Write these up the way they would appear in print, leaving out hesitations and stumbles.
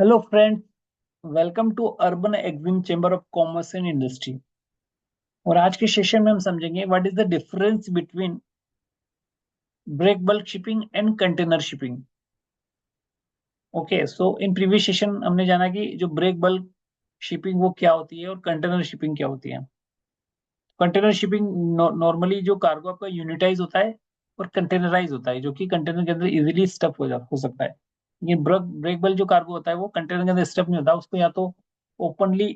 Hello friends, welcome to urban exim chamber of commerce and industry. और आज के session में हम समझेंगे what is the difference between break bulk shipping and container shipping. Okay, so in previous session हमने जाना कि जो ब्रेक बल्क शिपिंग वो क्या होती है और कंटेनर शिपिंग क्या होती है। कंटेनर शिपिंग नॉर्मली जो कार्गो आपका यूनिटाइज होता है और कंटेनराइज होता है, जो कि कंटेनर के अंदर इजीली स्टफ हो सकता है। ये ब्रेक बल्क जो कार्गो होता है वो कंटेनर के अंदर स्टफ नहीं होता, उसको या तो ओपनली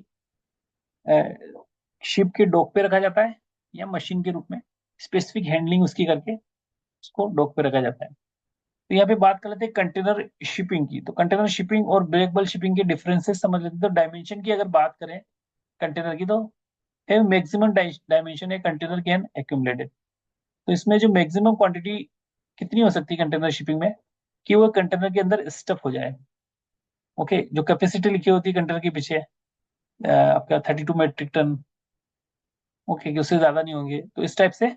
शिप के डॉक पे रखा जाता है या मशीन के रूप में स्पेसिफिक हैंडलिंग उसकी करके उसको डॉक पे रखा जाता है। तो यहाँ पे बात कर लेते हैं कंटेनर शिपिंग की। तो कंटेनर शिपिंग और ब्रेकबल शिपिंग के डिफरेंसेस समझ लेते हैं। तो डायमेंशन की अगर बात करें कंटेनर की, तो है मैक्सिमम डायमेंशन है कंटेनर कैन एक्यूमुलेटेड। तो इसमें जो मैक्सिमम क्वांटिटी कितनी हो सकती है कंटेनर शिपिंग में, कि वो कंटेनर के अंदर स्टफ हो जाए। ओके, जो कैपेसिटी लिखी होती है कंटेनर के पीछे आपका 32 मेट्रिक टन। ओके, कि उससे ज्यादा नहीं होंगे। तो इस टाइप से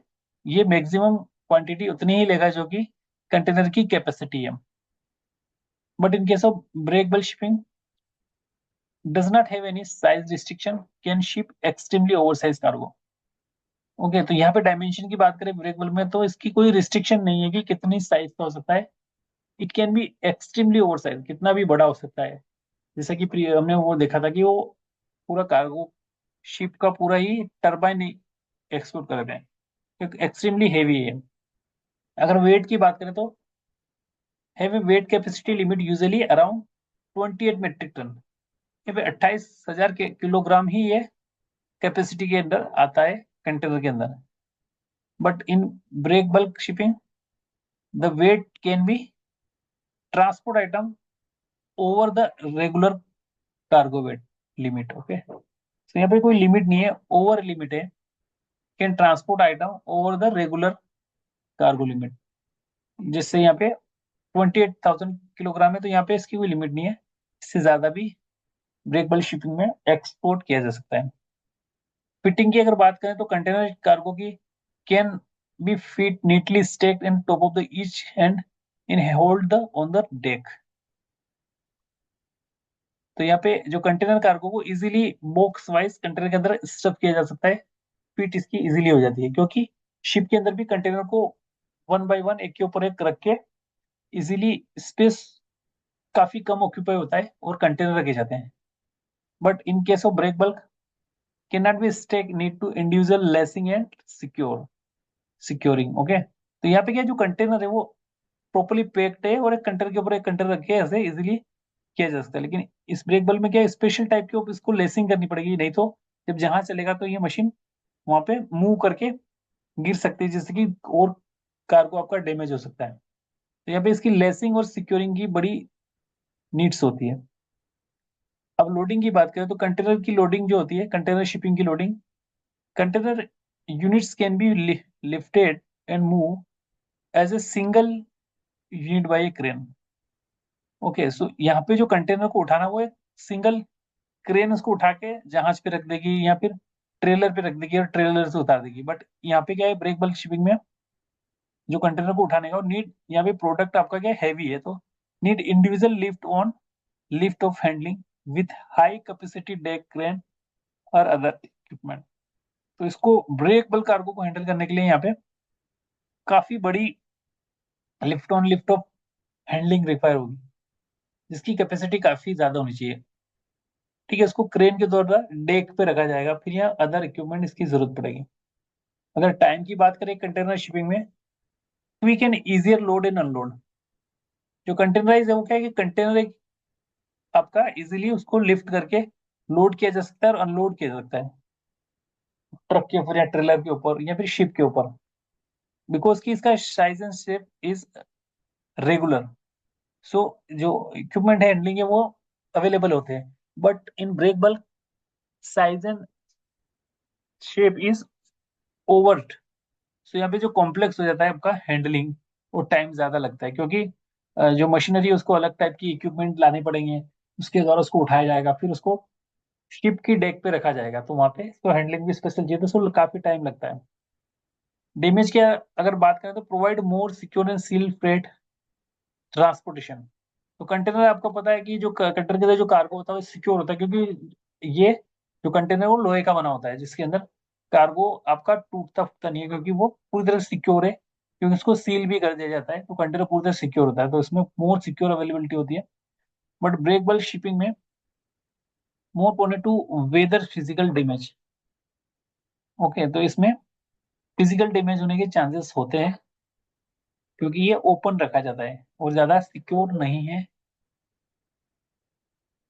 ये मैक्सिमम क्वांटिटी उतनी ही लेगा जो कि कंटेनर की कैपेसिटी है। But in case of breakable shipping does not have any size restriction, can ship extremely oversize cargo. Okay, तो यहाँ पे डायमेंशन की बात करें ब्रेकबल में, तो इसकी कोई रिस्ट्रिक्शन नहीं है कि कितनी साइज का हो सकता है। It can be extremely oversize, कितना भी बड़ा हो सकता है। जैसे कि हमने वो देखा था कि वो पूरा कार्गो शिप का पूरा ही टरबाइन एक्सपोर्ट कर रहे हैं, एक्सट्रीमली हेवी है। अगर वेट की बात करें तो have a weight capacity limit usually around 28 metric ton. यहाँ पे 28,000 के किलोग्राम ही ये कैपेसिटी के अंदर आता है कंटेनर के अंदर। But in break bulk shipping the weight can be transport item over the regular cargo weight limit. Okay, तो यहाँ पे कोई लिमिट नहीं है, ओवर लिमिट है। Can transport item over the regular cargo limit, जिससे यहाँ पे 28,000 किलोग्राम है, तो यहाँ पे इसकी कोई लिमिट नहीं है। इससे ज्यादा भी ब्रेक बल्क शिपिंग में एक्सपोर्ट किया जा सकता है। फिटिंग की अगर बात करें तो कंटेनर कार्गो की can be fit neatly stacked in top of the each and in hold the on the deck. तो यहाँ पे जो कंटेनर कार्गो को इजीली बॉक्स वाइज कंटेनर के अंदर स्टफ किया जा सकता है। फिट इसकी इजीली हो जाती है, क्योंकि शिप के अंदर भी कंटेनर को वन बाय वन एक के ऊपर एक रख के इजीली स्पेस काफी कम ऑक्यूपाई होता है और कंटेनर रखे जाते हैं। But in case of break bulk cannot be stacked, need to individual lacing and securing. Okay, तो यहाँ पे क्या जो कंटेनर है वो प्रॉपर्ली पैक्ड है और एक कंटेनर के ऊपर एक कंटेनर रखे ऐसे इजीली किया जा सकता है। लेकिन इस ब्रेक बल में क्या स्पेशल टाइप की इसको लेसिंग करनी पड़ेगी, नहीं तो जब जहां चलेगा तो ये मशीन वहां पे मूव करके गिर सकती है, जिससे कि और कार को आपका डैमेज हो सकता है। तो यहाँ पे इसकी लेसिंग और सिक्योरिंग की बड़ी नीड्स होती है। अब लोडिंग की बात करें तो कंटेनर की लोडिंग जो होती है, कंटेनर शिपिंग की loading, container units can be lifted and move as a single unit by a crane. Okay, so यहाँ पे जो कंटेनर को उठाना वो एक सिंगल क्रेन उसको उठा के जहाज पे रख देगी या फिर ट्रेलर पे रख देगी और ट्रेलर से उतार देगी। बट यहाँ पे क्या है ब्रेक बल्क शिपिंग में, जो कंटेनर को उठाने का नीड, यहाँ पे प्रोडक्ट आपका क्या हैवी है, तो need individual lift on lift off handling with high capacity deck crane और अदर इक्विपमेंट। तो इसको ब्रेक बल्क कार्गो को हैंडल करने के लिए यहाँ पे काफी बड़ी lift on lift off handling require होगी, जिसकी कैपेसिटी काफी ज्यादा होनी चाहिए। ठीक है, इसको क्रेन के द्वारा डेक पे रखा जाएगा, फिर यहाँ अदर इक्विपमेंट इसकी जरूरत पड़ेगी। अगर टाइम की बात करें कंटेनर शिपिंग में, we can easier load and unload. जो कंटेनराइज है वो क्या है कि कंटेनर एक आपका इजीली उसको लिफ्ट करके लोड किया जा सकता है और अनलोड किया जा सकता है ट्रक के ऊपर या ट्रेलर के ऊपर या फिर शिप के ऊपर, बिकॉज की इसका size and shape is regular. So जो इक्विपमेंट हैंडलिंग है वो अवेलेबल होते हैं। But in break bulk size and shape is overt. So यहाँ पे जो कॉम्प्लेक्स हो जाता है आपका हैंडलिंग, वो टाइम ज्यादा लगता है, क्योंकि जो मशीनरी है उसको अलग टाइप की इक्विपमेंट लाने पड़ेंगे, उसके द्वारा उसको उठाया जाएगा, फिर उसको शिप की डेक पे रखा जाएगा, तो वहां पे इसको हैंडलिंग भी स्पेशल चाहिए, तो उसको काफी टाइम लगता है। डैमेज की अगर बात करें तो provide more secure and seal freight transportation. तो कंटेनर आपको पता है कि जो कंटेनर के अंदर जो कार्गो होता है वो सिक्योर होता है, क्योंकि ये जो कंटेनर है वो लोहे का बना होता है, जिसके अंदर कार्गो आपका टूटता फूटता नहीं है, क्योंकि वो पूरी तरह सिक्योर है, क्योंकि उसको सील भी कर दिया जाता है, तो कंटेनर पूरी तरह सिक्योर होता है, तो इसमें मोर सिक्योर अवेलेबिलिटी होती है। बट ब्रेकबल शिपिंग में more prone to weather physical damage. Okay, तो इसमें फिजिकल डैमेज होने के चांसेस होते हैं, क्योंकि ये ओपन रखा जाता है और ज्यादा सिक्योर नहीं है।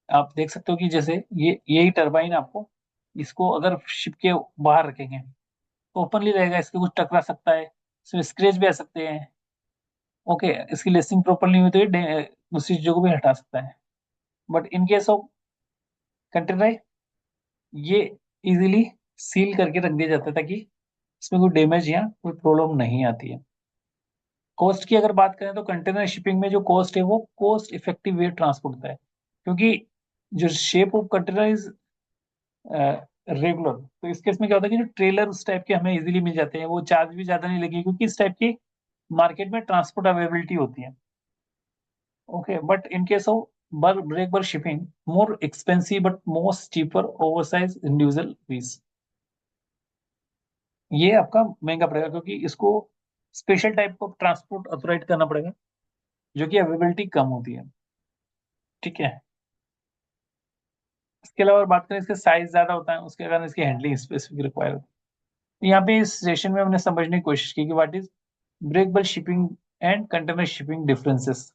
आप देख सकते हो कि जैसे ये यही टरबाइन आपको, इसको अगर शिप के बाहर रखेंगे तो ओपनली रहेगा, इसके कुछ टकरा सकता है, इसमें स्क्रैच भी आ सकते हैं। ओके, इसकी लेसिंग प्रॉपर नहीं हुई तो ये दूसरी चीजों को भी हटा सकता है। But in case of container, ये इजीली सील करके रख दिया जाता है, ताकि इसमें कोई डैमेज या कोई प्रॉब्लम नहीं आती है। कॉस्ट की अगर बात करें तो कंटेनर शिपिंग में जो कॉस्ट है वो कॉस्ट इफेक्टिव वे ट्रांसपोर्ट होता है, क्योंकि जो shape of container is regular, तो इस केस में क्या होता है कि जो ट्रेलर उस टाइप के हमें इजीली मिल जाते हैं, वो चार्ज भी ज्यादा नहीं लगेगी, क्योंकि इस टाइप की मार्केट में ट्रांसपोर्ट अवेलेबिलिटी होती है। Okay, but in case of break bulk shipping, more expensive but most cheaper oversize individual piece, ये आपका महंगा पड़ेगा, क्योंकि इसको special type of transport authorize करना पड़ेगा, जो कि अवेलेबिलिटी कम होती है। ठीक है, इसके अलावा बात करें, इसके साइज ज्यादा होता है, उसके कारण इसकी हैंडलिंग स्पेसिफिक रिक्वायर होती है। यहाँ पे इस सेशन में हमने समझने की कोशिश की कि what is breakable shipping and container shipping differences.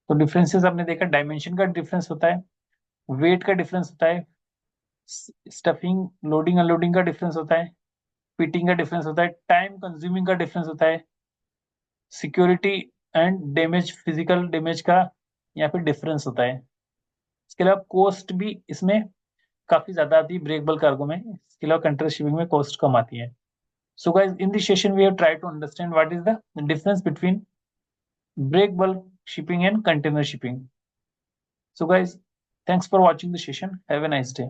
तो डिफरेंसेस आपने देखा, डायमेंशन का डिफरेंस होता है, वेट का डिफरेंस होता है, स्टफिंग लोडिंग अनलोडिंग का डिफरेंस होता है, फिटिंग का डिफरेंस होता है, टाइम कंज्यूमिंग का डिफरेंस होता है, security and damage physical damage का यहाँ पे डिफरेंस होता है। इसके अलावा कॉस्ट भी इसमें काफी ज्यादा आती है ब्रेकबल कार्गो में, इसके अलावा कंटेनर शिपिंग में कॉस्ट कम आती है। So guys, in this session, we have tried to understand what is the difference between break bulk shipping and container shipping. So guys, thanks for watching the session. Have a nice day.